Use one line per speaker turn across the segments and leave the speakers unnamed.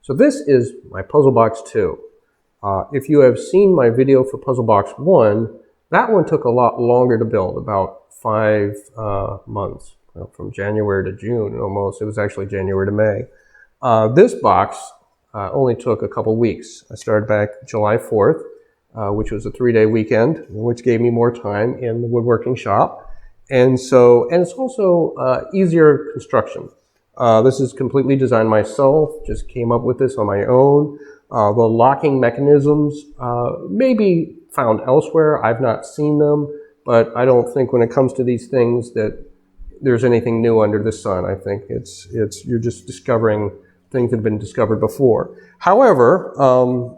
So this is my puzzle box 2. If you have seen my video for puzzle box 1, that one took a lot longer to build, about 5 months, from January to June almost. It was actually January to May. This box only took a couple weeks. I started back July 4th, which was a 3-day weekend, which gave me more time in the woodworking shop. And it's also easier construction. This is completely designed myself, just came up with this on my own. The locking mechanisms may be found elsewhere. I've not seen them, but I don't think when it comes to these things that there's anything new under the sun. I think you're just discovering things that have been discovered before. However,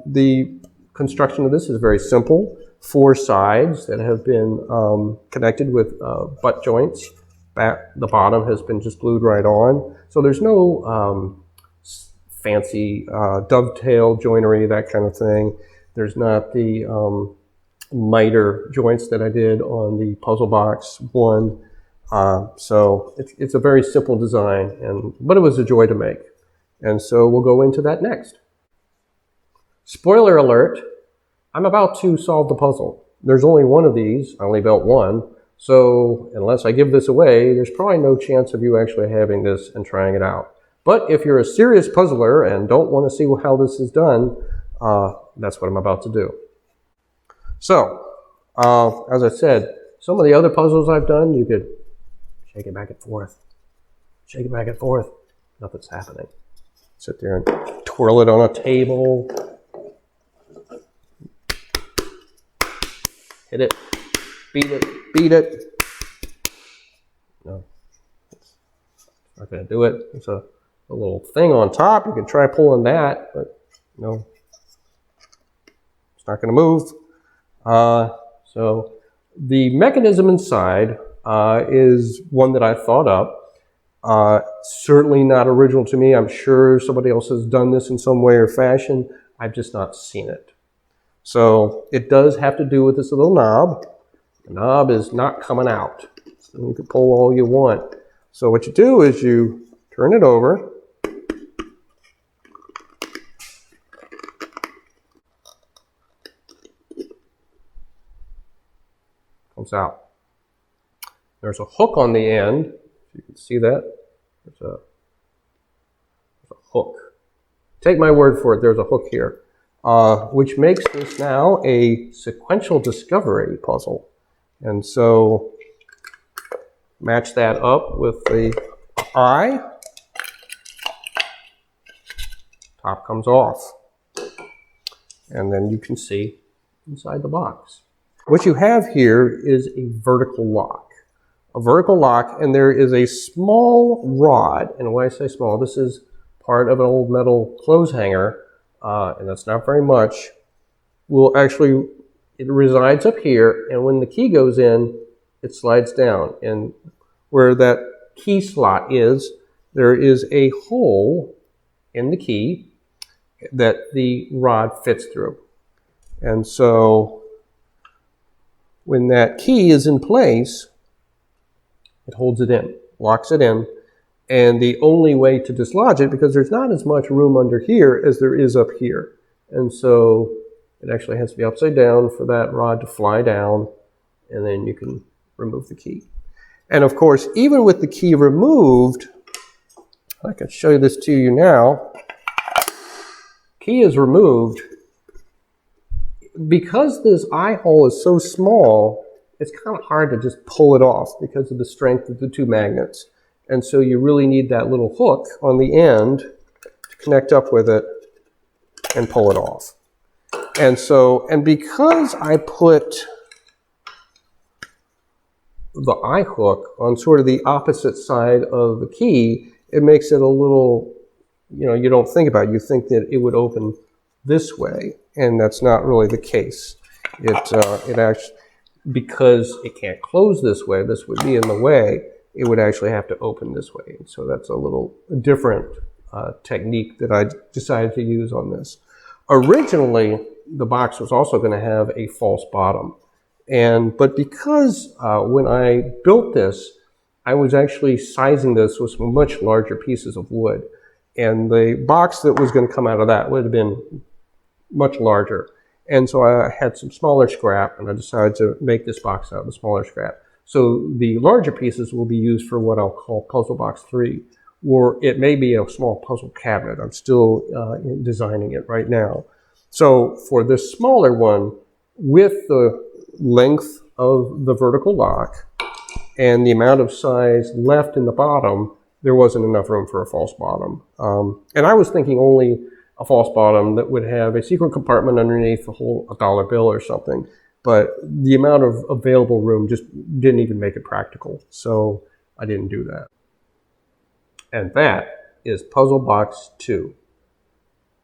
the construction of this is very simple. 4 sides that have been connected with butt joints. The bottom has been just glued right on. So there's no fancy dovetail joinery, that kind of thing. There's not the miter joints that I did on the puzzle box 1. So it's a very simple design, but it was a joy to make. And so we'll go into that next. Spoiler alert, I'm about to solve the puzzle. There's only one of these. I only built one. So unless I give this away, there's probably no chance of you actually having this and trying it out. But if you're a serious puzzler and don't want to see how this is done, that's what I'm about to do. So, as I said, some of the other puzzles I've done, you could shake it back and forth. Shake it back and forth. Nothing's happening. Sit there and twirl it on a table. Hit it. Beat it. Beat it. No. It's not going to do it. There's a little thing on top. You can try pulling that, but no. It's not going to move. So the mechanism inside is one that I thought up. Certainly not original to me. I'm sure somebody else has done this in some way or fashion. I've just not seen it. So it does have to do with this little knob. The knob is not coming out. So you can pull all you want. So what you do is you turn it over. Comes out. There's a hook on the end. If you can see that. There's a hook. Take my word for it, there's a hook here. Which makes this now a sequential discovery puzzle. And so match that up with the eye. Top comes off. And then you can see inside the box. What you have here is a vertical lock. A vertical lock, and there is a small rod. And when I say small, this is part of an old metal clothes hanger, and that's not very much. It resides up here, and when the key goes in, it slides down. And where that key slot is, there is a hole in the key that the rod fits through. And so when that key is in place, it holds it in, locks it in, and the only way to dislodge it, because there's not as much room under here as there is up here, and so it actually has to be upside down for that rod to fly down, and then you can remove the key. And of course, even with the key removed, I can show you this to you now. Key is removed. Because this eye hole is so small, it's kind of hard to just pull it off because of the strength of the 2 magnets. And so you really need that little hook on the end to connect up with it and pull it off. And because I put the eye hook on sort of the opposite side of the key, it makes it a little, you don't think about it. You think that it would open this way, and that's not really the case. It actually, because it can't close this way, this would be in the way, it would actually have to open this way. And so that's a little different technique that I decided to use on this. Originally, the box was also going to have a false bottom. But because when I built this, I was actually sizing this with some much larger pieces of wood. And the box that was going to come out of that would have been much larger. And so I had some smaller scrap, and I decided to make this box out of the smaller scrap. So the larger pieces will be used for what I'll call puzzle box 3, or it may be a small puzzle cabinet. I'm still designing it right now. So for this smaller one, with the length of the vertical lock and the amount of size left in the bottom, there wasn't enough room for a false bottom. And I was thinking only a false bottom that would have a secret compartment underneath to hold a dollar bill or something. But the amount of available room just didn't even make it practical. So I didn't do that. And that is puzzle box 2.